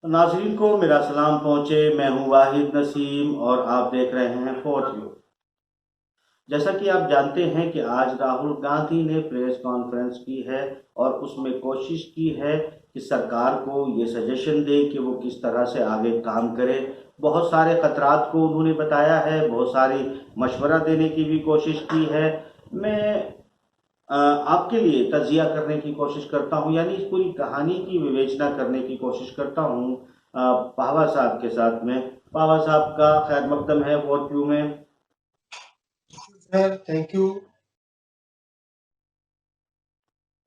नाज़रीन को मेरा सलाम पहुँचे। मैं हूँ वाहिद नसीम और आप देख रहे हैं फोर्थ व्यू। जैसा कि आप जानते हैं कि आज राहुल गांधी ने प्रेस कॉन्फ्रेंस की है और उसमें कोशिश की है कि सरकार को ये सजेशन दे कि वो किस तरह से आगे काम करे। बहुत सारे खतरात को उन्होंने बताया है, बहुत सारी मशवरा देने की भी कोशिश की है। मैं आपके लिए तजिया करने की कोशिश करता हूँ, यानी इस पूरी कहानी की विवेचना करने की कोशिश करता हूँ पावा साहब के साथ में। पावा साहब का खैर मकदम है फोर्थ व्यू में। Sir thank you.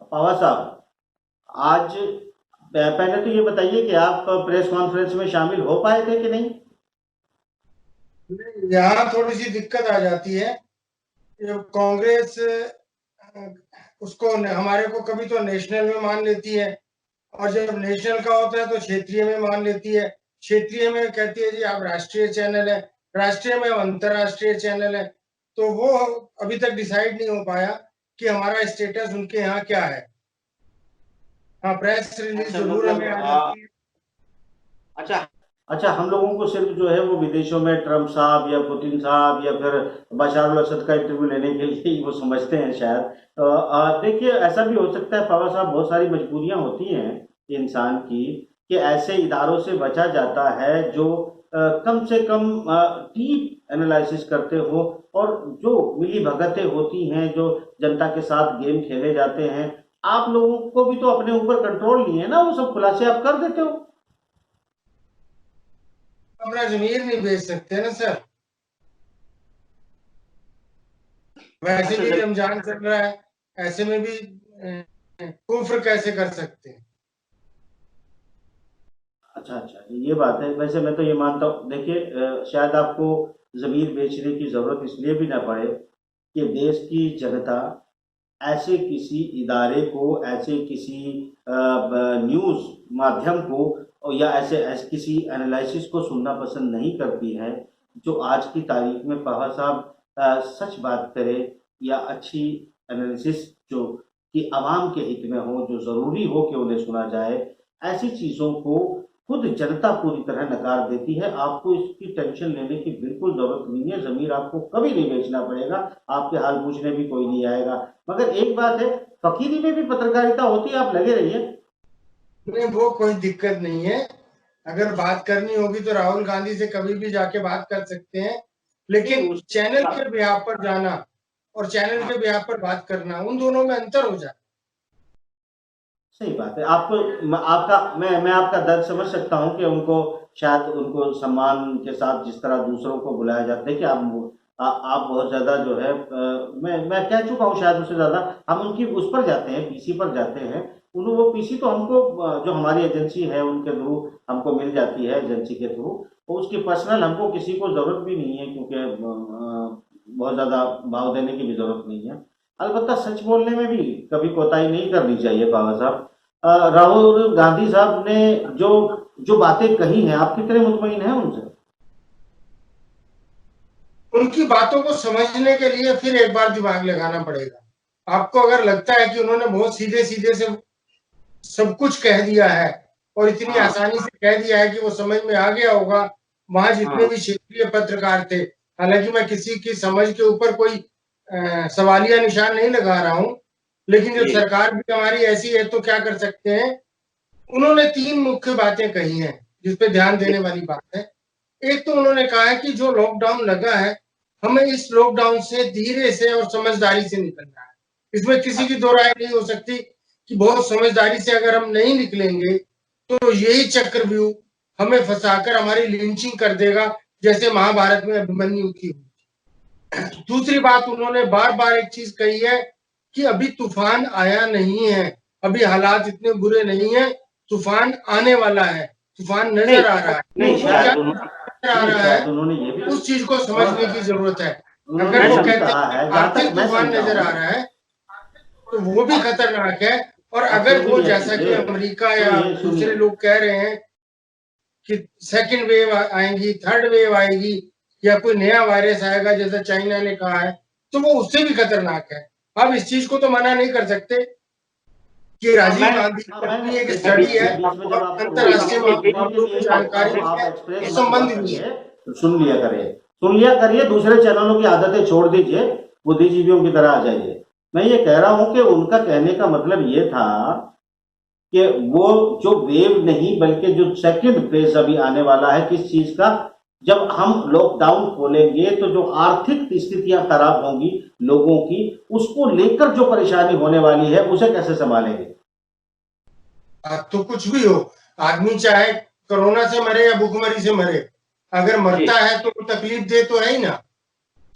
पावा साहब, आज पहले तो ये बताइए कि आप प्रेस कॉन्फ्रेंस में शामिल हो पाए थे कि नहीं? यहाँ थोड़ी सी दिक्कत आ जाती है। कांग्रेस उसको हमारे को कभी तो नेशनल में मान लेती है और जब नेशनल का होता है तो क्षेत्रीय में मान लेती है। क्षेत्रीय में कहती है जी आप राष्ट्रीय चैनल है, राष्ट्रीय में अंतरराष्ट्रीय चैनल है। तो वो अभी तक डिसाइड नहीं हो पाया कि हमारा स्टेटस उनके यहाँ क्या है। हाँ, प्रेस रिलीज अच्छा, जरूर मतलब हमें आ जाती है। अच्छा अच्छा, हम लोगों को सिर्फ जो है वो विदेशों में ट्रम्प साहब या पुतिन साहब या फिर बशार अल असद का इंटरव्यू लेने के लिए ही वो समझते हैं शायद। देखिए, ऐसा भी हो सकता है पावा साहब, बहुत सारी मजबूरियां होती हैं इंसान की कि ऐसे इदारों से बचा जाता है जो कम से कम डीप एनालिसिस करते हो, और जो मिली भगतें होती हैं, जो जनता के साथ गेम खेले जाते हैं। आप लोगों को भी तो अपने ऊपर कंट्रोल नहीं है ना, वो सब खुलासे आप कर देते हो। अपना जमीर नहीं बेच सकते ना सर। वैसे अच्छा भी जब रमजान चल रहा है, ऐसे में भी कुफ्र कैसे कर सकते हैं। अच्छा अच्छा, ये बात है। वैसे मैं तो ये मानता हूँ, देखिए शायद आपको ज़मीर बेचने की ज़रूरत इसलिए भी ना पड़े कि देश की जनता ऐसे किसी इदारे को, ऐसे किसी न्यूज़ माध्यम को, और या ऐसे किसी एनालिसिस को सुनना पसंद नहीं करती है जो आज की तारीख में पावा साहब सच बात करे या अच्छी एनालिसिस जो कि आवाम के हित में हो, जो ज़रूरी हो कि उन्हें सुना जाए। ऐसी चीज़ों को खुद जनता पूरी तरह नकार देती है। आपको इसकी टेंशन लेने की बिल्कुल ज़रूरत नहीं है। ज़मीर आपको कभी नहीं बेचना पड़ेगा, आपके हाल पूछने भी कोई नहीं आएगा। मगर एक बात है, फकीरी में भी पत्रकारिता होती है, आप लगे रहिए। नहीं, वो कोई दिक्कत नहीं है। अगर बात करनी होगी तो राहुल गांधी से कभी भी जाके बात कर सकते हैं, नहीं लेकिन उस चैनल के बिहाफ पर जाना और चैनल हाँ, के बिहाफ पर बात करना, उन दोनों में अंतर हो जाए। सही बात है। आपको आपका मैं आपका दर्द समझ सकता हूँ कि उनको शायद उनको सम्मान के साथ जिस तरह दूसरों को बुलाया जाता है कि आप बहुत ज़्यादा जो है मैं कह चुका हूँ शायद उससे ज़्यादा हम उनकी उस पर जाते हैं, पीसी पर जाते हैं। उन वो पीसी तो हमको जो हमारी एजेंसी है उनके थ्रू हमको मिल जाती है, एजेंसी के थ्रू। तो उसकी पर्सनल हमको किसी को ज़रूरत भी नहीं है, क्योंकि बहुत ज़्यादा भाव देने की भी ज़रूरत नहीं है। अलबत्ता सच बोलने में भी कभी कोताही नहीं करनी चाहिए बाबा साहब। राहुल गांधी साहब ने जो जो बातें कही हैं, आप कितने मुतमईन हैं उनसे? उनकी बातों को समझने के लिए फिर एक बार दिमाग लगाना पड़ेगा। आपको अगर लगता है कि उन्होंने बहुत सीधे सीधे से सब कुछ कह दिया है और इतनी हाँ आसानी से कह दिया है कि वो समझ में आ गया होगा, वहां जितने हाँ। भी क्षेत्रीय पत्रकार थे, हालांकि मैं किसी की समझ के ऊपर कोई सवालिया निशान नहीं लगा रहा हूं, लेकिन जब जी। सरकार भी हमारी ऐसी है तो क्या कर सकते हैं। उन्होंने तीन मुख्य बातें कही हैं जिसपे ध्यान जी। देने वाली बात है। एक तो उन्होंने कहा है कि जो लॉकडाउन लगा है, हमें इस लॉकडाउन से धीरे से और समझदारी से निकलना है। इसमें किसी की दो राय नहीं हो सकती कि बहुत समझदारी से अगर हम नहीं निकलेंगे तो यही चक्रव्यूह हमें फंसाकर हमारी लिंचिंग कर देगा, जैसे महाभारत में अभिमन्यु की। दूसरी बात उन्होंने बार बार एक चीज कही है कि अभी तूफान आया नहीं है, अभी हालात इतने बुरे नहीं है, तूफान आने वाला है, तूफान नहीं नजर आ रहा है। नहीं, वो क्या शायद उन्होंने नजर आ नहीं, रहा है, शायद उन्होंने ये भी उस चीज को थोड़ा समझने सा की जरूरत है। उन्होंने अगर वो ऐसा भी कहते कहा हैं है, कि जहां आर्थिक तक मैं तूफान समझा नजर आ हूं। रहा है, तो वो भी खतरनाक है। और आप अगर फिर भी वो ये जैसा कि कीजिए, अमेरिका या सुनिए दूसरे सुनिए। लोग कह रहे हैं कि सेकंड वेव आएगी, थर्ड वेव आएगी, या कोई नया वायरस आएगा जैसा चाइना ने कहा है, तो वो उससे भी खतरनाक है। आप इस चीज को तो मना नहीं कर सकते। कि राजीव गांधी की मैं अपनी एक देखिए स्टडी है बीच में जब और आपको अंतरराष्ट्रीय मामलों मामलों के की लिए बोलता जानकारी हूँ आप है एक्सप्रेस और मत हुआ संबंध भी है। करिए, सुन लिया करिए, दूसरे चैनलों की आदतें छोड़ दीजिए, बुद्धिजीवियों की तरह आ जाइए। मैं ये कह रहा हूं कि उनका कहने का मतलब ये था कि वो जो वेव नहीं बल्कि जो सेकंड फेज अभी आने वाला है किस चीज का, जब हम लॉकडाउन खोलेंगे तो जो आर्थिक स्थितियां खराब होंगी लोगों की, उसको लेकर जो परेशानी होने वाली है उसे कैसे संभालेंगे। तो कुछ भी हो, आदमी चाहे कोरोना से मरे या भूखमरी से मरे, अगर मरता है तो तकलीफ दे तो है ही ना।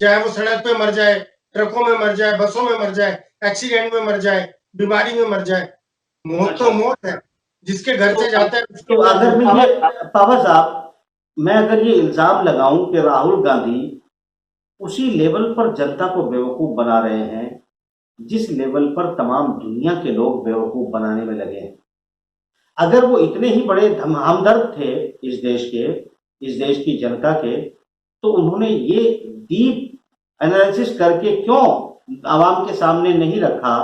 चाहे वो सड़क पे मर जाए, ट्रकों में मर जाए, बसों में मर जाए, एक्सीडेंट में मर जाए, बीमारी में मर जाए, मौत तो मौत है। जिसके घर से जाता है उसके तो पास अगर मैं ये पावा साहब, मैं अगर ये इल्जाम लगाऊं कि राहुल गांधी उसी लेवल पर जनता को बेवकूफ बना रहे हैं जिस लेवल पर तमाम दुनिया के लोग बेवकूफ बनाने में लगे हैं, अगर वो इतने ही बड़े हमदर्द थे इस देश के, इस देश की जनता के, तो उन्होंने ये डीप एनालिसिस करके क्यों आवाम के सामने नहीं रखा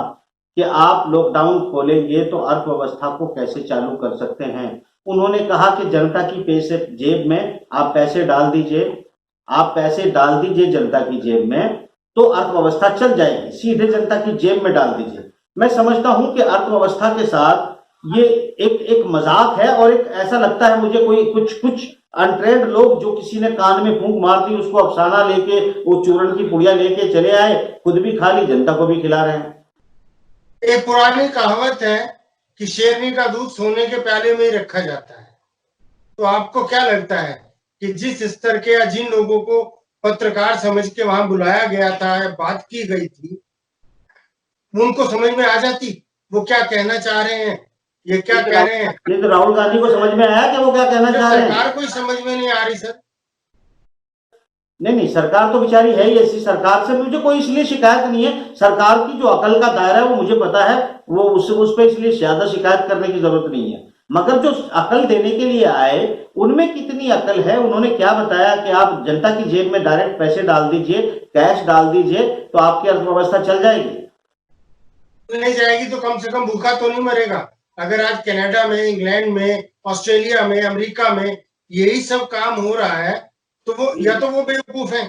कि आप लॉकडाउन खोलेंगे तो अर्थव्यवस्था को कैसे चालू कर सकते हैं। उन्होंने कहा कि जनता की पैसे जेब में आप पैसे डाल दीजिए, आप पैसे डाल दीजिए जनता की जेब में तो अर्थव्यवस्था चल जाएगी, सीधे जनता की जेब में डाल दीजिए। मैं समझता हूं कि अर्थव्यवस्था के साथ ये एक एक मजाक है और एक ऐसा लगता है मुझे कोई कुछ कुछ अनट्रेंड लोग जो किसी ने कान में फूंक मार दी उसको अफसाना लेके वो चूरन की पुड़िया लेके चले आए, खुद भी खा ली जनता को भी खिला रहे हैं। एक पुरानी कहावत है कि शेरनी का दूध सोने के प्याले में ही रखा जाता है। तो आपको क्या लगता है कि जिस स्तर के या जिन लोगों को पत्रकार समझ के वहां बुलाया गया था या बात की गई थी, उनको समझ में आ जाती वो क्या कहना चाह रहे हैं, ये क्या कह रहे हैं? नहीं तो राहुल गांधी को समझ में आया कि वो क्या कहना चाह रहे हैं। सरकार को ही समझ में नहीं आ रही सर। नहीं नहीं, सरकार तो बेचारी है ही ऐसी, सरकार से मुझे कोई इसलिए शिकायत नहीं है, सरकार की जो अकल का दायरा है वो मुझे पता है, वो उस पर इसलिए ज्यादा शिकायत करने की जरूरत नहीं है। मगर जो अकल देने के लिए आए उनमें कितनी अकल है, उन्होंने क्या बताया कि आप जनता की जेब में डायरेक्ट पैसे डाल दीजिए, कैश डाल दीजिए तो आपकी अर्थव्यवस्था चल जाएगी। नहीं जाएगी तो कम से कम भूखा तो नहीं मरेगा। अगर आज कनाडा में, इंग्लैंड में, ऑस्ट्रेलिया में, अमेरिका में यही सब काम हो रहा है तो वो या तो वो बेवकूफ है।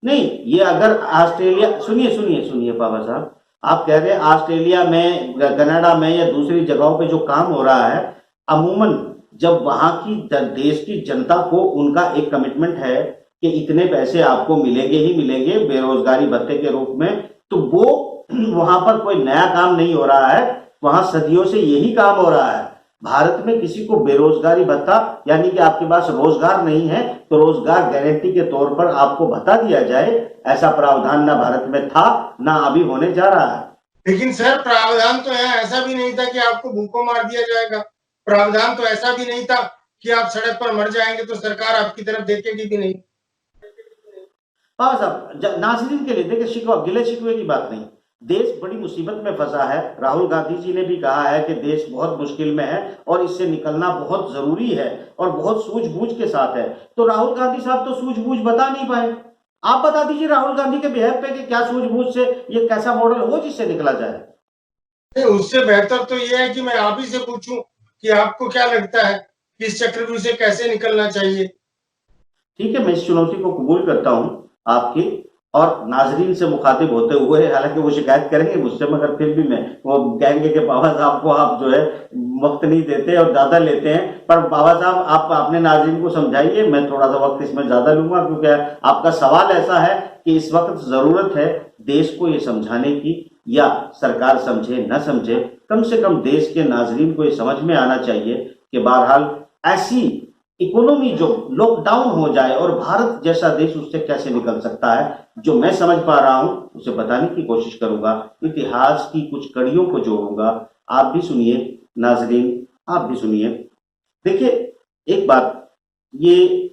नहीं, ये अगर ऑस्ट्रेलिया, सुनिए सुनिए सुनिए बाबा साहब, आप कह रहे हैं ऑस्ट्रेलिया में, कनाडा में या दूसरी जगहों पे जो काम हो रहा है, अमूमन जब वहां की देश की जनता को उनका एक कमिटमेंट है कि इतने पैसे आपको मिलेंगे ही मिलेंगे बेरोजगारी भत्ते के रूप में, तो वो वहां पर कोई नया काम नहीं हो रहा है, वहां सदियों से यही काम हो रहा है। भारत में किसी को बेरोजगारी भत्ता यानी कि आपके पास रोजगार नहीं है तो रोजगार गारंटी के तौर पर आपको भत्ता दिया जाए, ऐसा प्रावधान ना भारत में था ना अभी होने जा रहा है। लेकिन सर प्रावधान तो यहाँ ऐसा भी नहीं था कि आपको भूखों मार दिया जाएगा। प्रावधान तो ऐसा भी नहीं था कि आप सड़क पर मर जाएंगे तो सरकार आपकी तरफ देखेगी भी नहीं। हाँ साहब, नाजरीन के लिए देखिए, शिकवा गिले शिकवे की बात नहीं, देश बड़ी मुसीबत में फंसा है। राहुल गांधी जी ने भी कहा है कि देश बहुत मुश्किल में है और इससे निकलना बहुत जरूरी है और बहुत सूझबूझ के साथ है। तो राहुल गांधी साहब तो सूझबूझ बता नहीं पाए, आप बता दीजिए राहुल गांधी के बिहेव पे कि क्या सूझबूझ से ये कैसा मॉडल हो जिससे निकला जाए। नहीं, उससे बेहतर तो ये है कि मैं आप ही से पूछूं कि आपको क्या लगता है कि इस चक्रव्यूह से कैसे निकलना चाहिए। ठीक है, मैं इस चुनौती को कबूल करता हूं आपकी, और नाजरीन से मुखातिब होते हुए, हालांकि वो शिकायत करेंगे मुझसे मगर फिर भी मैं, वो कहेंगे कि बाबा साहब को आप जो है वक्त नहीं देते और ज्यादा लेते हैं, पर बाबा साहब आप अपने नाजरीन को समझाइए, मैं थोड़ा सा वक्त इसमें ज्यादा लूंगा क्योंकि आपका सवाल ऐसा है कि इस वक्त जरूरत है देश को ये समझाने की, या सरकार समझे न समझे, कम से कम देश के नाजरीन को ये समझ में आना चाहिए कि बहरहाल ऐसी इकोनॉमी जो लॉकडाउन हो जाए और भारत जैसा देश उससे कैसे निकल सकता है, जो मैं समझ पा रहा हूं उसे बताने की कोशिश करूंगा, इतिहास की कुछ कड़ियों को जोड़ूंगा। आप भी सुनिए नाजरीन, आप भी सुनिए। देखिए एक बात, ये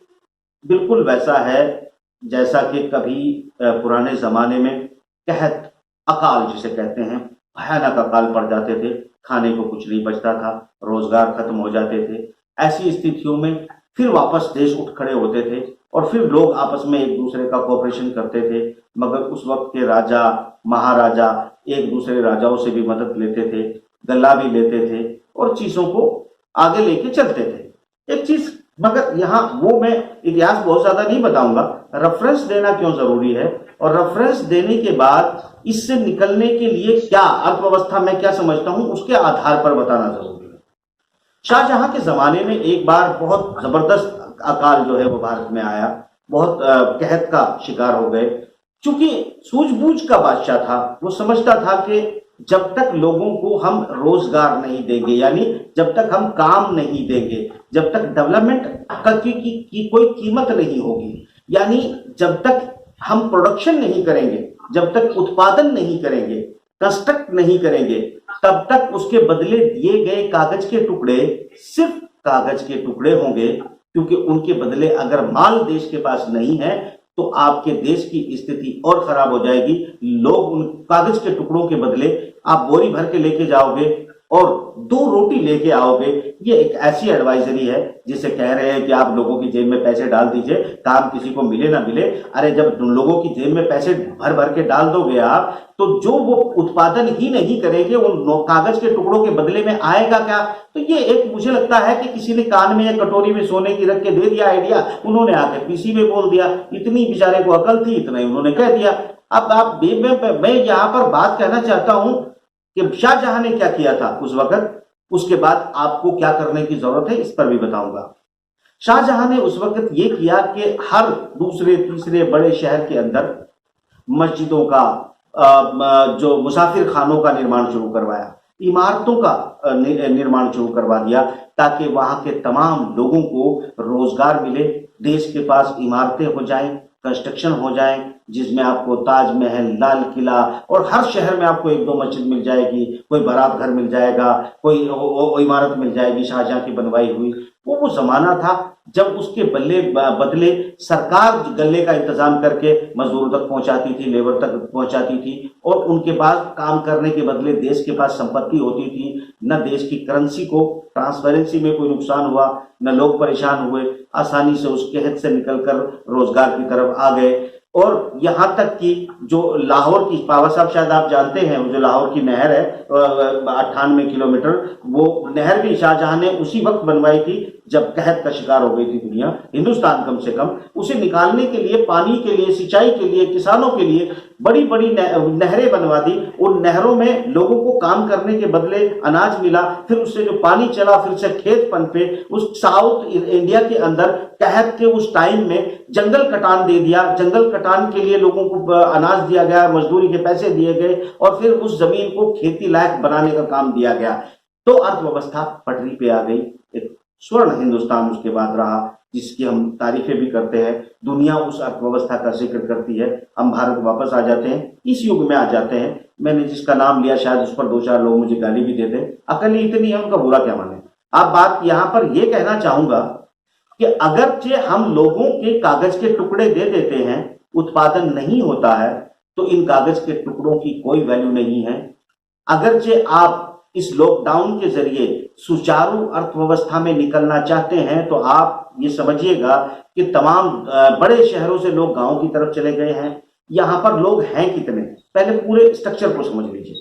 बिल्कुल वैसा है जैसा कि कभी पुराने जमाने में कहत अकाल जिसे कहते हैं, भयानक अकाल पड़ जाते थे, खाने को कुछ नहीं बचता था, रोजगार खत्म हो जाते थे। ऐसी स्थितियों में फिर वापस देश उठ खड़े होते थे और फिर लोग आपस में एक दूसरे का कोऑपरेशन करते थे, मगर उस वक्त के राजा महाराजा एक दूसरे राजाओं से भी मदद लेते थे, गल्ला भी लेते थे और चीजों को आगे लेके चलते थे। एक चीज मगर यहाँ वो मैं इतिहास बहुत ज्यादा नहीं बताऊंगा, रेफरेंस देना क्यों जरूरी है और रेफरेंस देने के बाद इससे निकलने के लिए क्या अर्थव्यवस्था में क्या समझता हूं उसके आधार पर बताना जरूरी है। शाहजहां के जमाने में एक बार बहुत जबरदस्त अकाल जो है वो भारत में आया, बहुत कहत का शिकार हो गए। चूंकि सूझबूझ का बादशाह था, वो समझता था कि जब तक लोगों को हम रोजगार नहीं देंगे, यानी जब तक हम काम नहीं देंगे, जब तक डेवलपमेंट की कोई कीमत नहीं होगी, यानी जब तक हम प्रोडक्शन नहीं करेंगे, जब तक उत्पादन नहीं करेंगे, कंस्ट्रक्ट नहीं करेंगे, तब तक उसके बदले दिए गए कागज के टुकड़े सिर्फ कागज के टुकड़े होंगे। क्योंकि उनके बदले अगर माल देश के पास नहीं है तो आपके देश की स्थिति और खराब हो जाएगी। लोग उन कागज के टुकड़ों के बदले आप बोरी भर के लेके जाओगे और 2 रोटी लेके आओगे। ये एक ऐसी एडवाइजरी है जिसे कह रहे हैं कि आप लोगों की जेब में पैसे डाल दीजिए, काम किसी को मिले ना मिले। अरे जब लोगों की जेब में पैसे भर भर के डाल दोगे आप, तो जो वो उत्पादन ही नहीं करेंगे उन कागज के टुकड़ों के बदले में आएगा क्या? तो ये एक मुझे लगता है कि किसी ने कान में या कटोरी में सोने की रख के दे दिया आइडिया, उन्होंने आके पीसी में बोल दिया, इतनी बेचारे को अकल थी, इतना ही उन्होंने कह दिया। अब आप मैं यहाँ पर बात कहना चाहता हूं कि शाहजहां ने क्या किया था उस वक्त, उसके बाद आपको क्या करने की जरूरत है इस पर भी बताऊंगा। शाहजहां ने उस वक्त ये किया कि हर दूसरे तीसरे बड़े शहर के अंदर मस्जिदों का जो मुसाफिर खानों का निर्माण शुरू करवाया, इमारतों का निर्माण शुरू करवा दिया ताकि वहां के तमाम लोगों को रोजगार मिले। देश के पास इमारतें हो जाएं, कंस्ट्रक्शन हो जाए, जिसमें आपको ताजमहल, लाल किला और हर शहर में आपको 1-2 मस्जिद मिल जाएगी, कोई बारात घर मिल जाएगा, कोई वो इमारत मिल जाएगी शाहजहां की बनवाई हुई। वो जमाना था जब उसके बदले सरकार गल्ले का इंतजाम करके मजदूरों तक पहुंचाती थी, लेबर तक पहुंचाती थी और उनके पास काम करने के बदले देश के पास संपत्ति होती थी। न देश की करेंसी को ट्रांसपेरेंसी में कोई नुकसान हुआ, न लोग परेशान हुए, आसानी से उस कहत से निकलकर रोजगार की तरफ आ गए। और यहां तक कि जो लाहौर की, पावर साहब शायद आप जानते हैं, जो लाहौर की नहर है 98 किलोमीटर, वो नहर भी शाहजहां ने उसी वक्त बनवाई थी जब कहत का शिकार हो गई थी दुनिया, हिंदुस्तान कम से कम। उसे निकालने के लिए, पानी के लिए, सिंचाई के लिए, किसानों के लिए बड़ी बड़ी नहरें बनवा दी। उन नहरों में लोगों को काम करने के बदले अनाज मिला, फिर उससे जो पानी चला फिर से खेत पनपे। उस साउथ इंडिया के अंदर कहत के उस टाइम में जंगल कटान दे दिया, जंगल कटान के लिए लोगों को अनाज दिया गया, मजदूरी के पैसे दिए गए और फिर उस जमीन को खेती लायक बनाने का काम दिया गया। तो अर्थव्यवस्था पटरी पे आ गई। एक स्वर्ण हिंदुस्तान उसके बाद रहा जिसकी हम तारीफें भी करते हैं। दुनिया उस अर्थव्यवस्था का जिक्र करती है। हम भारत वापस आ जाते हैं, इस युग में आ जाते हैं। मैंने जिसका नाम लिया शायद उस पर 2-4 लोग मुझे गाली भी देते, अकल ही इतनी है उनका बुरा क्या माने। अब बात यहां पर यह कहना चाहूंगा कि अगरचे हम लोगों के कागज के टुकड़े दे देते हैं, उत्पादन नहीं होता है, तो इन कागज के टुकड़ों की कोई वैल्यू नहीं है। अगरचे आप इस लॉकडाउन के जरिए सुचारू अर्थव्यवस्था में निकलना चाहते हैं, तो आप ये समझिएगा कि तमाम बड़े शहरों से लोग गांव की तरफ चले गए हैं। यहां पर लोग हैं कितने, पहले पूरे स्ट्रक्चर को समझ लीजिए।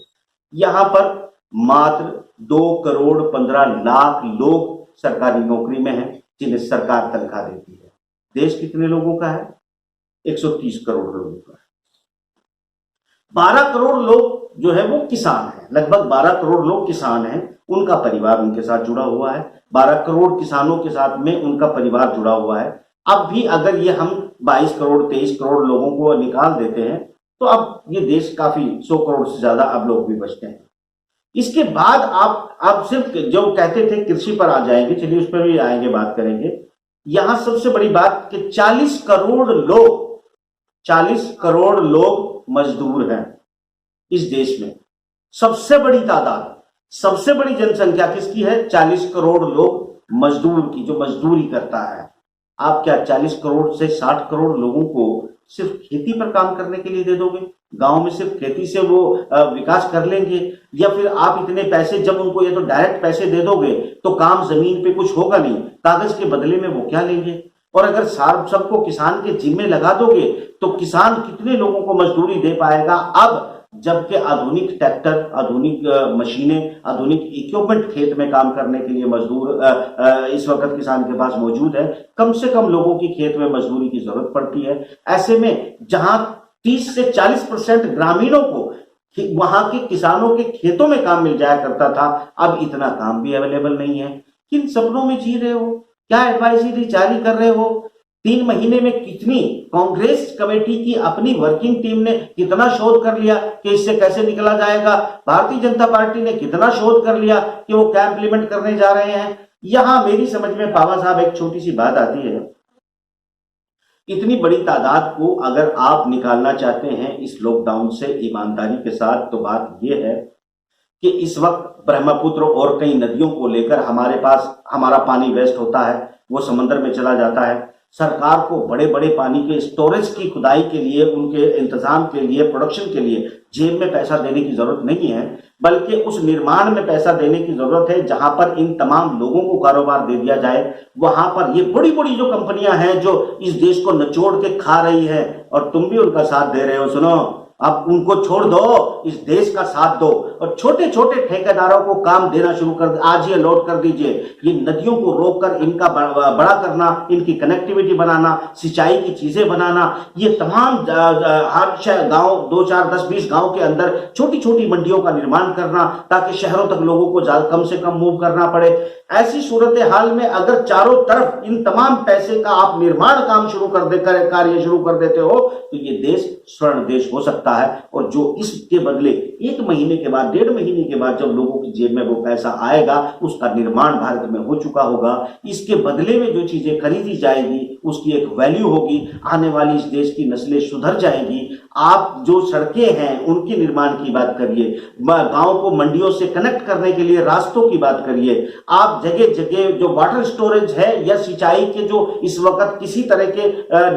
यहां पर मात्र 2,15,00,000 लोग सरकारी नौकरी में हैं जिन्हें सरकार तनख्वाह देती है। देश कितने लोगों का है? 130 करोड़ लोगों का है। 12 करोड़ लोग जो है वो किसान हैं, लगभग 12 करोड़ लोग किसान हैं, उनका परिवार उनके साथ जुड़ा हुआ है। 12 करोड़ किसानों के साथ में उनका परिवार जुड़ा हुआ है। अब भी अगर ये हम 22 करोड़ 23 करोड़ लोगों को निकाल देते हैं तो अब ये देश काफी 100 करोड़ से ज्यादा अब लोग भी बचते हैं। इसके बाद आप सिर्फ जो कहते थे कृषि पर आ जाएंगे, चलिए उस पर भी आएंगे, बात करेंगे। यहां सबसे बड़ी बात कि 40 करोड़ लोग मजदूर हैं इस देश में। सबसे बड़ी तादाद, सबसे बड़ी जनसंख्या किसकी है? 40 करोड़ लोग मजदूर की, जो मजदूरी करता है। आप क्या 40 करोड़ से 60 करोड़ लोगों को सिर्फ खेती पर काम करने के लिए दे दोगे? गांव में सिर्फ खेती से वो विकास कर लेंगे? या फिर आप इतने पैसे जब उनको, ये तो डायरेक्ट पैसे दे दोगे तो काम जमीन पे कुछ होगा नहीं, कागज के बदले में वो क्या लेंगे? और अगर सबको किसान के जिम्मे लगा दोगे तो किसान कितने लोगों को मजदूरी दे पाएगा? अब जबकि आधुनिक ट्रैक्टर, आधुनिक मशीनें, आधुनिक इक्विपमेंट खेत में काम करने के लिए मजदूर इस वक्त किसान के पास मौजूद है। कम से कम लोगों की खेत में मजदूरी की जरूरत पड़ती है। ऐसे में जहां 30 से 40% ग्रामीणों को वहां के किसानों के खेतों में काम मिल जाया करता था, अब इतना काम भी अवेलेबल नहीं है। किन सपनों में जी रहे हो? क्या एडवाइजरी जारी कर रहे हो? 3 महीने में कितनी कांग्रेस कमेटी की अपनी वर्किंग टीम ने कितना शोध कर लिया कि इससे कैसे निकला जाएगा? भारतीय जनता पार्टी ने कितना शोध कर लिया कि वो क्या इंप्लीमेंट करने जा रहे हैं? यहां मेरी समझ में बाबा साहब एक छोटी सी बात आती है, इतनी बड़ी तादाद को अगर आप निकालना चाहते हैं इस लॉकडाउन से ईमानदारी के साथ, तो बात यह है कि इस वक्त ब्रह्मपुत्र और कई नदियों को लेकर हमारे पास हमारा पानी वेस्ट होता है, वो समंदर में चला जाता है। सरकार को बड़े बड़े पानी के स्टोरेज की खुदाई के लिए, उनके इंतजाम के लिए, प्रोडक्शन के लिए जेब में पैसा देने की जरूरत नहीं है, बल्कि उस निर्माण में पैसा देने की जरूरत है जहां पर इन तमाम लोगों को कारोबार दे दिया जाए। वहां पर ये बड़ी बड़ी जो कंपनियां हैं जो इस देश को निचोड़ के खा रही है, और तुम भी उनका साथ दे रहे हो, सुनो, अब उनको छोड़ दो, इस देश का साथ दो और छोटे छोटे ठेकेदारों को काम देना शुरू कर, आज ये अलॉट कर दीजिए। ये नदियों को रोककर इनका बड़ा करना, इनकी कनेक्टिविटी बनाना, सिंचाई की चीजें बनाना, ये तमाम हर गांव 2, 4, 10, 20 गांव के अंदर छोटी छोटी मंडियों का निर्माण करना, ताकि शहरों तक लोगों को कम से कम मूव करना पड़े। ऐसी सूरत हाल में अगर चारों तरफ इन तमाम पैसे का आप निर्माण काम शुरू कर दे, कार्य शुरू कर देते हो, तो ये देश स्वर्ण देश हो सकता है। और जो इसके बदले 1 महीने के बाद, 1.5 महीने के बाद जब लोगों की जेब में वो पैसा आएगा, उसका निर्माण भारत में हो चुका होगा। इसके बदले में जो चीजें खरीदी जाएगी उसकी एक वैल्यू होगी, आने वाली इस देश की नस्लें सुधर जाएंगी। आप जो सड़कें हैं उनके निर्माण की बात करिए, गांव को मंडियों से कनेक्ट करने के लिए रास्तों की बात करिए, आप जगह जगह जो वाटर स्टोरेज है या सिंचाई के जो इस वक्त किसी तरह के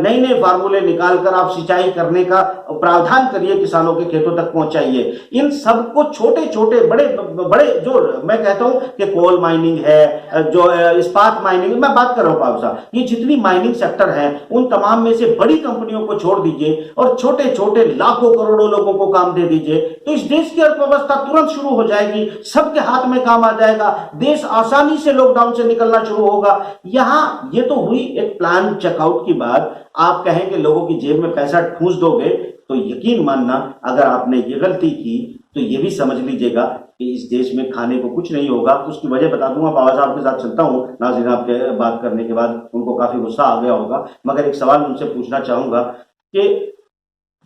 नए नए फार्मूले निकालकर आप सिंचाई करने का प्रावधान करिए, किसानों के खेतों तक पहुंचाइए। इन सब को छोटे छोटे बड़े बड़े, जो मैं कहता हूं कि कोल माइनिंग है, जो इस्पात माइनिंग, मैं बात कर रहा हूं बाबू साहब, ये जितनी माइनिंग सेक्टर है उन तमाम में से बड़ी कंपनियों को छोड़ दीजिए और छोटे छोटे लाखों करोड़ों लोगों को काम दे दीजिए, तो इस देश की अर्थव्यवस्था तुरंत शुरू हो जाएगी, सबके हाथ में काम आ जाएगा, देश आसानी से लॉकडाउन से निकलना शुरू होगा। यहां ये तो हुई एक प्लान चेकआउट की बात। आप कहें कि लोगों की जेब में पैसा ठूंस दोगे, तो यकीन मानना अगर आपने ये गलती की तो ये भी समझ लीजिएगा कि इस देश में खाने को कुछ नहीं होगा। उसकी वजह बता दूंगा, बाबा साहब के साथ चलता हूं, नाज़रीन आपके बात करने के बाद उनको काफी गुस्सा आ गया होगा, मगर एक सवाल उनसे पूछना चाहूंगा कि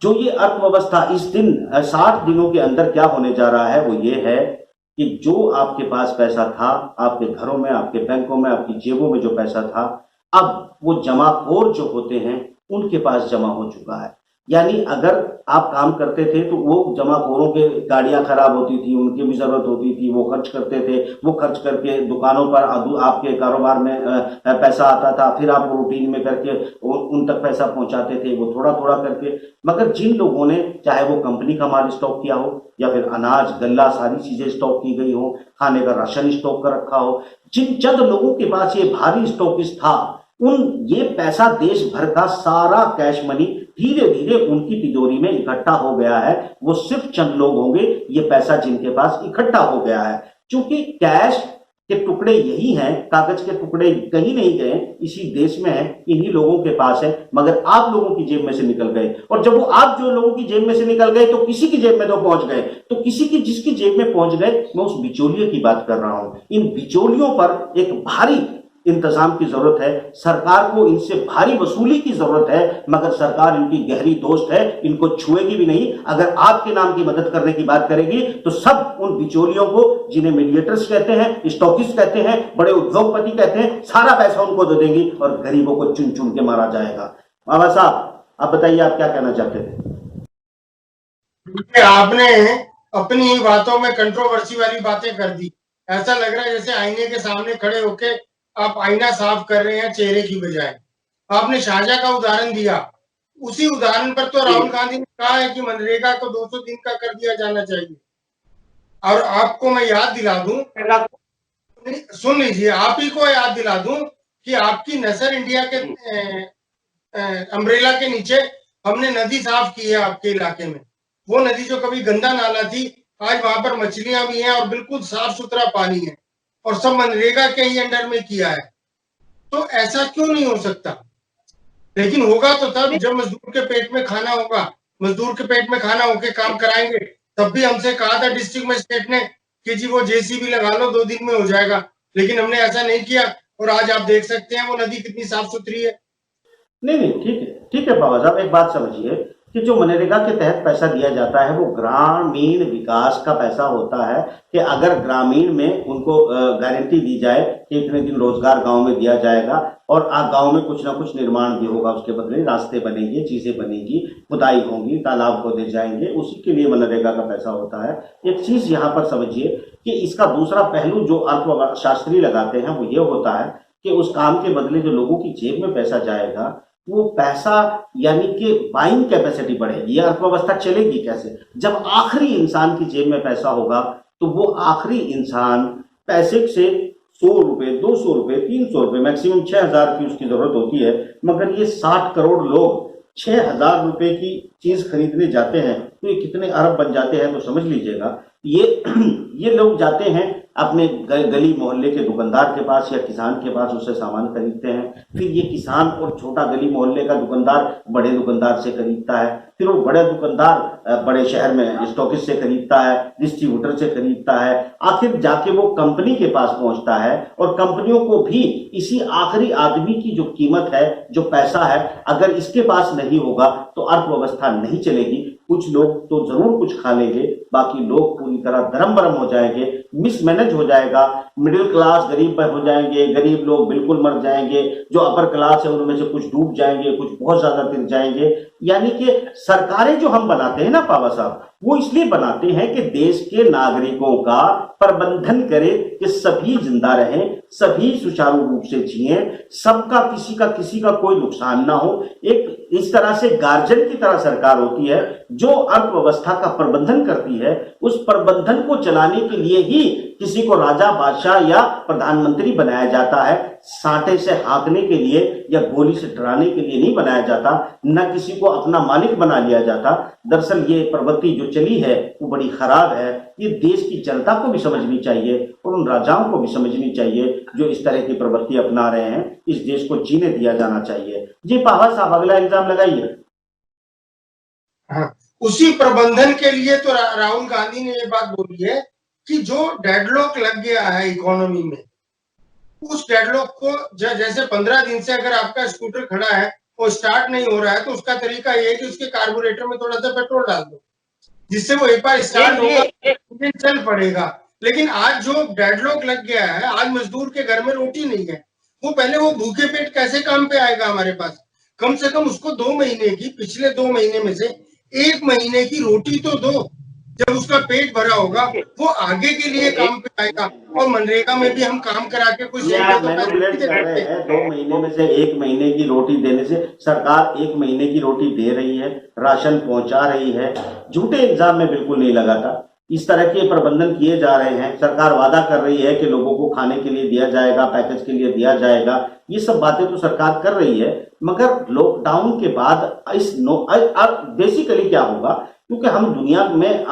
जो ये अर्थव्यवस्था इस दिन 60 दिनों के अंदर क्या होने जा रहा है, वो ये है कि जो आपके पास पैसा था, आपके घरों में, आपके बैंकों में, आपकी जेबों में जो पैसा था, अब वो जमाखोर जो होते हैं उनके पास जमा हो चुका है। यानी अगर आप काम करते थे तो वो जमाखोरों के गाड़ियां खराब होती थी, उनकी भी जरूरत होती थी, वो खर्च करते थे, वो खर्च करके दुकानों पर आपके कारोबार में पैसा आता था, फिर आप रूटीन में करके उन तक पैसा पहुंचाते थे, वो थोड़ा थोड़ा करके। मगर जिन लोगों ने, चाहे वो कंपनी का माल स्टॉक किया हो या फिर अनाज गल्ला सारी चीजें स्टॉक की गई हो, खाने का राशन स्टॉक कर रखा हो, जिन चंद लोगों के पास ये भारी स्टॉकिस था, ये पैसा देश भर का सारा कैश मनी धीरे धीरे उनकी तिजोरी में इकट्ठा हो गया है। वो सिर्फ चंद लोग होंगे ये पैसा जिनके पास इकट्ठा हो गया है। क्योंकि कैश के टुकड़े यही हैं, कागज के टुकड़े कहीं नहीं गए, इसी देश में है, इन्हीं लोगों के पास है, मगर आप लोगों की जेब में से निकल गए। और जब वो आप जो लोगों की जेब में से निकल गए तो किसी की जेब में तो पहुंच गए, तो किसी की जिसकी जेब में पहुंच गए, मैं उस बिचौलिए की बात कर रहा हूं। इन बिचौलियों पर एक भारी इंतजाम की जरूरत है, सरकार को इनसे भारी वसूली की जरूरत है, मगर सरकार इनकी गहरी दोस्त है, इनको छुएगी भी नहीं। अगर आपके नाम की मदद करने की बात करेगी तो सब उन बिचौलियों को, जिन्हें मीडिएटर्स कहते हैं, स्टॉकिस्ट कहते हैं, बड़े उद्योगपति कहते हैं, सारा पैसा उनको दे देंगी और गरीबों को चुन चुन के मारा जाएगा। बाबा साहब आप बताइए, आप क्या कहना चाहते थे? आपने अपनी ही बातों में कंट्रोवर्सी वाली बातें कर दी। ऐसा लग रहा है जैसे आईने के सामने खड़े होके आप आईना साफ कर रहे हैं चेहरे की बजाय। आपने शाहजहां का उदाहरण दिया, उसी उदाहरण पर तो राहुल गांधी ने कहा है कि मनरेगा को 200 दिन का कर दिया जाना चाहिए। और आपको मैं याद दिला दूं, सुन लीजिए, आप ही को याद दिला दूं कि आपकी नसर इंडिया के अम्ब्रेला के नीचे हमने नदी साफ की है आपके इलाके में। वो नदी जो कभी गंदा नाला थी, आज वहां पर मछलियां भी हैं और बिल्कुल साफ सुथरा पानी है, और सब मनरेगा के ही अंडर में किया है। तो ऐसा क्यों नहीं हो सकता? लेकिन होगा तो तब जब मजदूर के पेट में खाना होगा, मजदूर के पेट में खाना होके काम कराएंगे। तब भी हमसे कहा था डिस्ट्रिक्ट मजिस्ट्रेट ने कि जी वो जेसीबी लगा लो, 2 दिन में हो जाएगा, लेकिन हमने ऐसा नहीं किया, और आज आप देख सकते हैं वो नदी कितनी साफ सुथरी है। नहीं नहीं, ठीक है बाबा साहब, एक बात समझिए कि जो मनरेगा के तहत पैसा दिया जाता है वो ग्रामीण विकास का पैसा होता है, कि अगर ग्रामीण में उनको गारंटी दी जाए कि इतने दिन रोजगार गांव में दिया जाएगा और गांव में कुछ ना कुछ निर्माण भी होगा, उसके बदले रास्ते बनेंगे, चीजें बनेगी, खुदाई होगी, तालाब खोदे जाएंगे, उसी के लिए मनरेगा का पैसा होता है। एक चीज यहाँ पर समझिए कि इसका दूसरा पहलू जो अर्थशास्त्री लगाते हैं वो ये होता है कि उस काम के बदले जो लोगों की जेब में पैसा जाएगा, वो पैसा यानी कि बाइंग कैपेसिटी बढ़ेगी, या अर्थव्यवस्था चलेगी कैसे? जब आखिरी इंसान की जेब में पैसा होगा तो वो आखिरी इंसान पैसे से 100 रुपए, 200 रुपए, 300 रुपए, मैक्सिमम 6,000 की उसकी जरूरत होती है, मगर ये 60 करोड़ लोग 6,000 रुपए की चीज खरीदने जाते हैं तो ये कितने अरब बन जाते हैं, तो समझ लीजिएगा। ये लोग जाते हैं अपने गली मोहल्ले के दुकानदार के पास या किसान के पास, उससे सामान खरीदते हैं, फिर ये किसान और छोटा गली मोहल्ले का दुकानदार बड़े दुकानदार से खरीदता है, फिर वो बड़े दुकानदार बड़े शहर में स्टॉकिस्ट से खरीदता है, डिस्ट्रीब्यूटर से खरीदता है, आखिर जाके वो कंपनी के पास पहुंचता है, और कंपनियों को भी इसी आखिरी आदमी की जो कीमत है, जो पैसा है, अगर इसके पास नहीं होगा तो अर्थव्यवस्था नहीं चलेगी। कुछ लोग तो जरूर कुछ खा लेंगे, बाकी लोग पूरी तरह धर्म भरम हो जाएंगे, मिसमैनेज हो जाएगा, मिडिल क्लास गरीब हो जाएंगे, गरीब लोग बिल्कुल मर जाएंगे, जो अपर क्लास है उनमें से कुछ डूब जाएंगे, कुछ बहुत ज्यादा गिर जाएंगे। यानी कि सरकारें जो हम बनाते हैं ना पावा साहब, वो इसलिए बनाते हैं कि देश के नागरिकों का प्रबंधन करें कि सभी जिंदा रहें, सभी सुचारू रूप से जिए, सबका किसी का कोई नुकसान ना हो। एक इस तरह से गार्जियन की तरह सरकार होती है जो अर्थव्यवस्था का प्रबंधन करती है। उस प्रबंधन को चलाने के लिए ही किसी को राजा, बादशाह या प्रधानमंत्री बनाया जाता है, साटे से हाँकने के लिए या गोली से डराने के लिए नहीं बनाया जाता, न किसी को अपना मालिक बना लिया जाता। दरअसल ये प्रवृत्ति जो चली है वो बड़ी खराब है। ये देश की जनता को भी समझनी चाहिए और उन राजाओं को भी समझनी चाहिए जो इस तरह की प्रवृत्ति अपना रहे हैं। इस देश को जीने दिया जाना चाहिए। जी पावा साहब, अगला इल्जाम लगाइए। हाँ, उसी प्रबंधन के लिए तो राहुल गांधी ने ये बात बोली है कि जो डेडलॉक लग गया है इकोनॉमी में, उस डेडलॉक को जैसे 15 दिन से अगर आपका स्कूटर खड़ा है वो स्टार्ट नहीं हो रहा है, तो उसका तरीका ये है कि उसके कार्बोरेटर में थोड़ा सा पेट्रोल डाल दो, जिससे वो एक बार स्टार्ट होगा, इंजन चल पड़ेगा। लेकिन आज जो डेडलॉक लग गया है, आज मजदूर के घर में रोटी नहीं है, वो पहले वो भूखे पेट कैसे काम पे आएगा हमारे पास? कम से कम उसको 2 महीने की, पिछले 2 महीने में से 1 महीने की रोटी तो दो। जब उसका पेट भरा होगा वो आगे के लिए काम पे आएगा। और मनरेगा में भी हम काम करा के कुछ मैनिपुलेट कर रहे हैं। 2 महीने में से 1 महीने की रोटी देने से सरकार 1 महीने की रोटी दे रही है, राशन पहुंचा रही है। झूठे इल्जाम में बिल्कुल नहीं लगाता। इस तरह के प्रबंधन किए जा रहे हैं। सरकार वादा कर रही है कि लोगों को खाने के लिए दिया जाएगा, पैकेज के लिए दिया जाएगा, ये सब बातें तो सरकार कर रही है। मगर लॉकडाउन के बाद बेसिकली क्या होगा, क्योंकि हम दुनिया में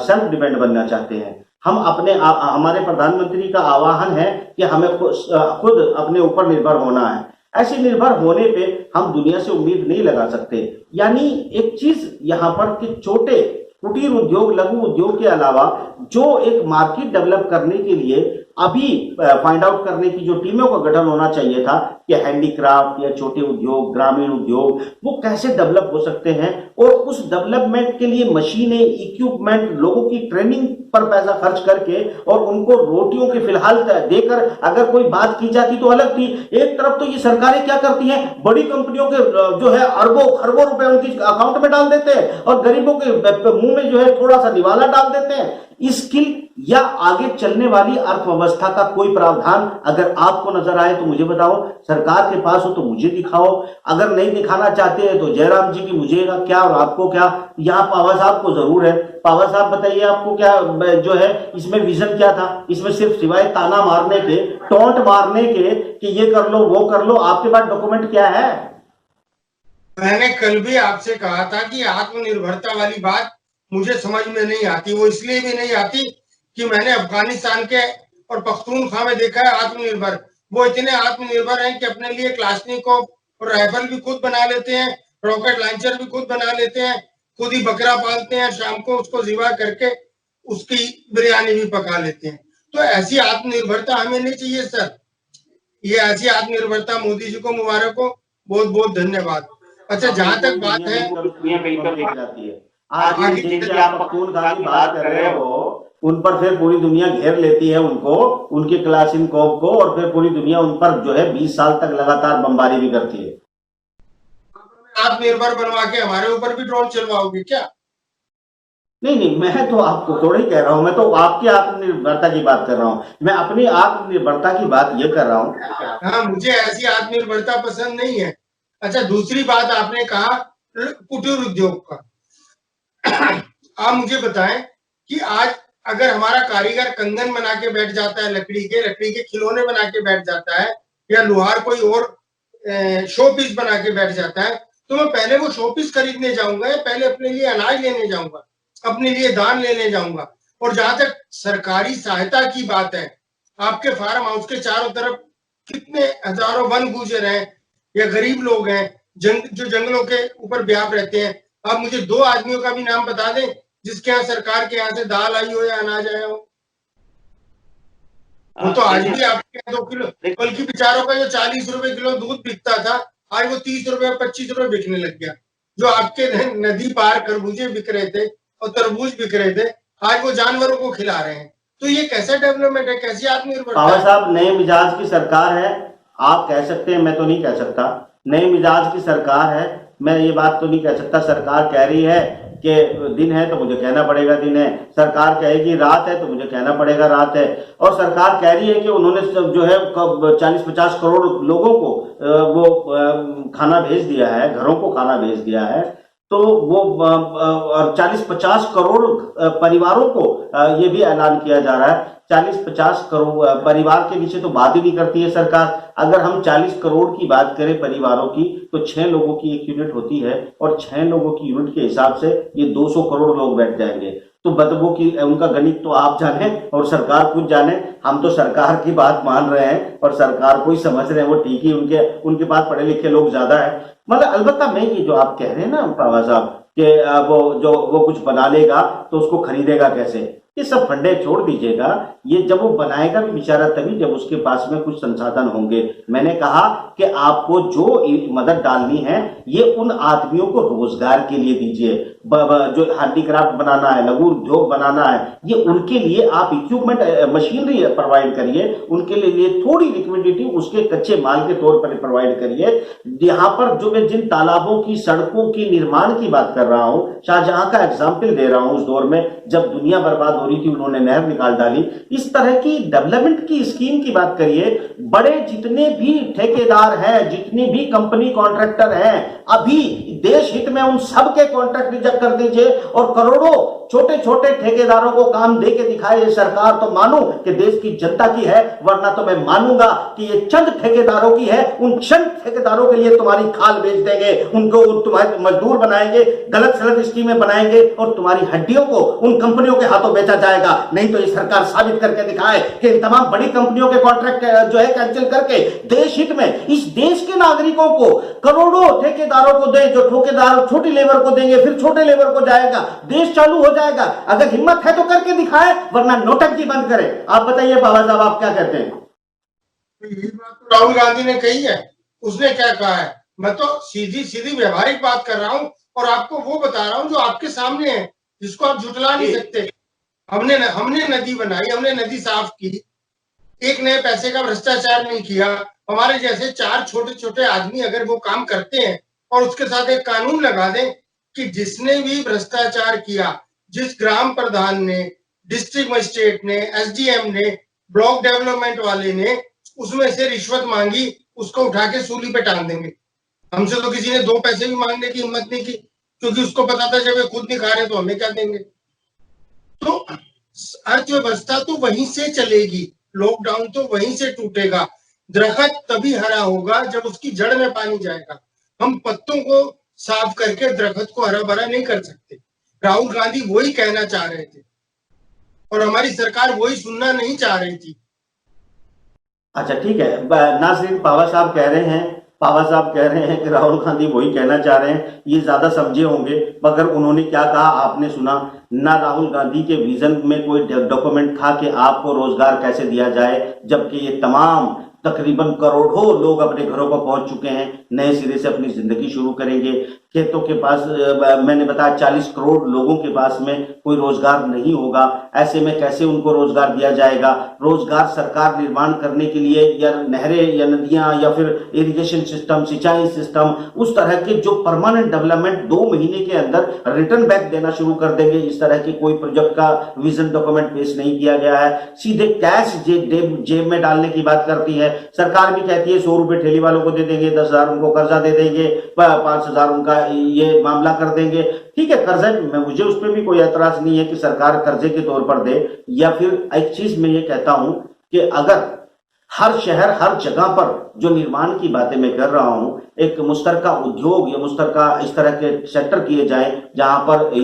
सेल्फ डिपेंड बनना चाहते हैं। हम हमारे प्रधानमंत्री का आह्वान है कि हमें खुद अपने ऊपर निर्भर होना है। ऐसे निर्भर होने पे हम दुनिया से उम्मीद नहीं लगा सकते। यानी एक चीज यहाँ पर कि छोटे कुटीर उद्योग, लघु उद्योग के अलावा जो एक मार्केट डेवलप करने के लिए अभी फाइंड आउट करने की जो टीमों का गठन होना चाहिए था कि हैंडीक्राफ्ट या छोटे उद्योग, ग्रामीण उद्योग, वो कैसे डेवलप हो सकते हैं, और उस डेवलपमेंट के लिए मशीनें, इक्विपमेंट, लोगों की ट्रेनिंग पर पैसा खर्च करके और उनको रोटियों के फिलहाल देकर अगर कोई बात की जाती तो अलग थी। एक तरफ तो ये सरकारें क्या करती हैं, बड़ी कंपनियों के जो है अरबों खरबों रुपए उनकी अकाउंट में डाल देते हैं और गरीबों के मुंह में जो है थोड़ा सा निवाला डाल देते हैं। स्किल या आगे चलने वाली अर्थव्यवस्था का कोई प्रावधान अगर आपको नजर आए तो मुझे बताओ, सरकार के पास हो तो मुझे दिखाओ। अगर नहीं दिखाना चाहते हैं तो जयराम जी की मुझे क्या और आपको क्या। यहाँ पावा साहब को जरूर है। पावा साहब बताइए, आपको क्या जो है इसमें विजन क्या था? इसमें सिर्फ सिवाय ताना मारने के, टोंट मारने के कि ये कर लो वो कर लो, आपके पास डॉक्यूमेंट क्या है? मैंने कल भी आपसे कहा था कि आत्मनिर्भरता वाली बात मुझे समझ में नहीं आती। वो इसलिए भी नहीं आती कि मैंने अफगानिस्तान के और पख्तूनख्वा में देखा है आत्मनिर्भर, वो इतने आत्मनिर्भर हैं कि अपने लिए क्लाशनिकोव और राइफल भी खुद बना लेते हैं, रॉकेट लॉन्चर भी खुद बना लेते हैं, खुद ही बकरा पालते हैं, शाम को उसको ज़िबा करके उसकी बिरयानी भी पका लेते हैं। तो ऐसी आत्मनिर्भरता हमें नहीं चाहिए सर। ये ऐसी आत्मनिर्भरता मोदी जी को मुबारक हो, बहुत बहुत धन्यवाद। अच्छा, जहां तक बात है दुनिया जाती है आज आगे जिनके आप पख्तूनख्वा की बात कर रहे हो, उन पर फिर पूरी दुनिया घेर लेती है उनको, उनके क्लाशनिकोव को, और फिर पूरी दुनिया उन पर जो है 20 साल तक लगातार बमबारी भी करती है। आत्मनिर्भर बनवा के हमारे ऊपर भी ड्रोन चलवाओगे क्या? नहीं नहीं, मैं तो आपको थोड़ा ही कह रहा हूं, मैं तो आपकी आत्मनिर्भरता की बात कर रहा हूं, मैं अपनी आत्मनिर्भरता की बात ये कर रहा हूं। हाँ, मुझे ऐसी आत्मनिर्भरता पसंद नहीं है। अच्छा, दूसरी बात आपने कहा कुटीर उद्योग का। आप मुझे बताएं कि आज अगर हमारा कारीगर कंगन बना के बैठ जाता है, लकड़ी के खिलौने बना के बैठ जाता है, या लोहार कोई और शो पीस बना के बैठ जाता है, तो मैं पहले वो शो पीस खरीदने जाऊंगा या पहले अपने लिए अनाज लेने जाऊंगा, अपने लिए दान लेने जाऊंगा? और जहां तक सरकारी सहायता की बात है, आपके फार्म हाउस के चारों तरफ कितने हजारों वन गुजर हैं या गरीब लोग हैं जो जंगलों के ऊपर व्याप रहते हैं। आप मुझे 2 आदमियों का भी नाम बता दें जिसके यहाँ सरकार के यहाँ से दाल आई हो या अनाज आया हो। वो तो आज भी आपके यहाँ 2 किलो, बल्कि बेचारों का जो 40 रुपए किलो दूध बिकता था, आज वो 30 रुपए 25 रुपए बिकने लग गया। जो आपके नदी पार खरबूजे बिक रहे थे और तरबूज बिक रहे थे, आज वो जानवरों को खिला रहे हैं। तो ये कैसा डेवलपमेंट है, कैसी आत्मनिर्भरता पावर है? साहब, नए मिजाज की सरकार है, आप कह सकते हैं, मैं तो नहीं कह सकता। नए मिजाज की सरकार है, मैं ये बात तो नहीं कह सकता। सरकार कह रही है कि दिन है तो मुझे कहना पड़ेगा दिन है, सरकार कहेगी रात है तो मुझे कहना पड़ेगा रात है, और सरकार कह रही है कि उन्होंने जो है 40-50 करोड़ लोगों को वो खाना भेज दिया है, घरों को खाना भेज दिया है। तो वो 40-50 करोड़ परिवारों को ये भी ऐलान किया जा रहा है। 40-50 करोड़ परिवार के नीचे तो बात ही नहीं करती है सरकार। अगर हम 40 करोड़ की बात करें परिवारों की, तो 6 लोगों की एक यूनिट होती है, और 6 लोगों की यूनिट के हिसाब से ये 200 करोड़ लोग बैठ जाएंगे। तो बदबू की उनका गणित तो आप जाने और सरकार खुद जाने। हम तो सरकार की बात मान रहे हैं और सरकार को ही समझ रहे हैं, वो ठीक ही, उनके पास पढ़े लिखे लोग ज्यादा है। मतलब अलबत्ता मैं ये जो आप कह रहे हैं ना पावा साहब कि वो कुछ बना लेगा तो उसको खरीदेगा कैसे, ये सब फंडे छोड़ दीजिएगा। ये जब वो बनाएगा भी बेचारा तभी जब उसके पास में कुछ संसाधन होंगे। मैंने कहा कि आपको जो मदद डालनी है ये उन आदमियों को रोजगार के लिए दीजिए। जो हैंडीक्राफ्ट बनाना है, लघु उद्योग बनाना है, ये उनके लिए आप इक्विपमेंट मशीनरी प्रोवाइड करिए, उनके लिए थोड़ी लिक्विडिटी उसके कच्चे माल के तौर पर प्रोवाइड करिए। यहाँ पर जो मैं जिन तालाबों की, सड़कों की निर्माण की बात कर रहा हूं, शाहजहां का एग्जाम्पल दे रहा हूं, उस दौर में जब दुनिया बर्बाद हो रही थी उन्होंने नहर निकाल डाली। इस तरह की डेवलपमेंट की स्कीम की बात करिए। बड़े जितने भी ठेकेदार हैं, जितनी भी कंपनी कॉन्ट्रैक्टर हैं, अभी देश हित में उन सब के कॉन्ट्रैक्ट रिजेक्ट कर दीजिए और करोड़ों छोटे छोटे ठेकेदारों को काम दे के दिखाए ये सरकार, तो मानो कि देश की जनता की है, वरना तो मैं मानूंगा कि ये चंद ठेकेदारों की है। उन चंद ठेकेदारों के लिए तुम्हारी खाल बेच देंगे, उनको तुम्हारे मजदूर बनाएंगे, गलत सलत स्कीमें बनाएंगे और तुम्हारी हड्डियों को उन कंपनियों के हाथों बेचा जाएगा। नहीं तो ये सरकार साबित करके दिखाए कि इन तमाम बड़ी कंपनियों के कॉन्ट्रैक्ट जो है कैंसिल करके देश हित में इस देश के नागरिकों को करोड़ों ठेकेदारों को दे, जो ठेकेदार छोटी लेबर को देंगे, फिर छोटे लेबर को जाएगा, देश चालू हो जाएगा। अगर हिम्मत है तो करके दिखाए, वरना नोटंकी बंद करे। आप बताइए बाबा साहब, आप क्या कहते हैं? ये बात तो राहुल गांधी ने कही है। उसने क्या कहा है? मैं तो सीधी सीधी व्यवहारिक बात कर रहा हूं और आपको वो बता रहा हूं जो आपके सामने है, जिसको आप झुटला नहीं सकते। हमने नदी बनाई, हमने नदी साफ की, एक नए पैसे का भ्रष्टाचार नहीं किया। हमारे जैसे 4 छोटे छोटे आदमी अगर वो काम करते हैं और उसके साथ एक कानून लगा दें कि जिसने भी भ्रष्टाचार किया, जिस ग्राम प्रधान ने, डिस्ट्रिक्ट मजिस्ट्रेट ने, एसडीएम ने, ब्लॉक डेवलपमेंट वाले ने उसमें से रिश्वत मांगी, उसको उठा के सूली पे टांग देंगे। हमसे तो किसी ने 2 पैसे भी मांगने की हिम्मत नहीं की, क्योंकि उसको पता था जब ये खुद नहीं खा रहे तो हमें क्या देंगे। तो अर्थव्यवस्था तो वहीं से चलेगी, लॉकडाउन तो वहीं से टूटेगा। दरख्त तभी हरा होगा जब उसकी जड़ में पानी जाएगा। हम पत्तों को साफ करके दरख्त को हरा भरा नहीं कर सकते। राहुल गांधी वही कहना चाह रहे थे और हमारी सरकार वही सुनना नहीं चाह रही थी। अच्छा ठीक है, नाजरीन, पावा साहब कह रहे हैं कि राहुल गांधी वही कहना चाह रहे हैं, ये ज्यादा समझे होंगे, मगर उन्होंने क्या कहा आपने सुना ना। राहुल गांधी के विजन में कोई डॉक्यूमेंट था कि आपको रोजगार कैसे दिया जाए, जबकि ये तमाम तकरीबन करोड़ों लोग अपने घरों पर पहुंच चुके हैं, नए सिरे से अपनी जिंदगी शुरू करेंगे। खेतों के पास मैंने बताया 40 करोड़ लोगों के पास में कोई रोजगार नहीं होगा, ऐसे में कैसे उनको रोजगार दिया जाएगा? रोजगार सरकार निर्माण करने के लिए या नहरें या नदियां या फिर इरिगेशन सिस्टम, सिंचाई सिस्टम, उस तरह के जो परमानेंट डेवलपमेंट 2 महीने के अंदर रिटर्न बैक देना शुरू कर देंगे, इस तरह के कोई प्रोजेक्ट का विजन डॉक्यूमेंट पेश नहीं किया गया है। सीधे कैश जेब में डालने की बात करती है सरकार। भी कहती है 100 रुपए ठेली वालों को दे देंगे, 10,000 उनको कर्जा दे देंगे, 5,000 उनका ये मामला कर देंगे। ठीक है, कर्जे में मुझे उस पर भी कोई एतराज नहीं है कि सरकार कर्जे के तौर पर दे। या फिर एक चीज मैं ये कहता हूं कि अगर हर शहर हर जगह पर जो निर्माण की बातें मैं कर रहा हूं, एक मुश्तरका उद्योग या मुश्तरका इस तरह के सेक्टर किए जाए जहां पर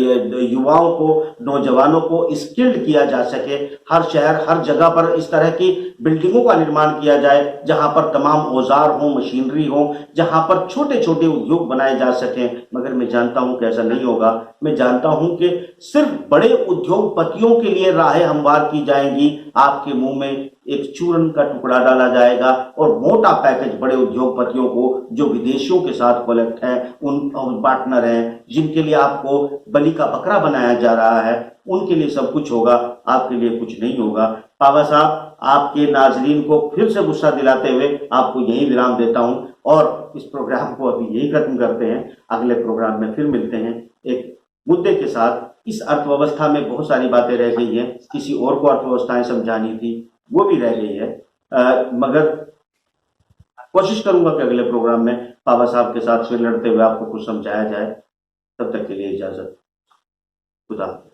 युवाओं को, नौजवानों को स्किल्ड किया जा सके। हर शहर हर जगह पर इस तरह की बिल्डिंगों का निर्माण किया जाए जहां पर तमाम औजार हो, मशीनरी हो, जहां पर छोटे छोटे उद्योग बनाए जा सके। मगर मैं जानता हूं कि ऐसा नहीं होगा। मैं जानता हूं कि सिर्फ बड़े उद्योगपतियों के लिए राहें हमवार की जाएंगी, आपके मुंह में एक चूरन का टुकड़ा डाला जाएगा और मोटा पैकेज बड़े उद्योगपतियों को जो विदेशियों के साथ कनेक्ट हैं, उन पार्टनर हैं, जिनके लिए आपको बलि का बकरा बनाया जा रहा है, उनके लिए सब कुछ होगा, आपके लिए कुछ नहीं होगा। पावा साहब, आपके नाजरीन को फिर से गुस्सा दिलाते हुए आपको यही विराम देता हूं और इस प्रोग्राम को अभी यही खत्म करते हैं। अगले प्रोग्राम में फिर मिलते हैं एक मुद्दे के साथ। इस अर्थव्यवस्था में बहुत सारी बातें रह गई हैं, किसी और को अर्थव्यवस्थाएं समझानी थी, वो भी रह गई है, मगर कोशिश करूंगा कि अगले प्रोग्राम में पावा साहब के साथ फिर लड़ते हुए आपको कुछ समझाया जाए। तब तक के लिए इजाजत, खुदा हाफिज।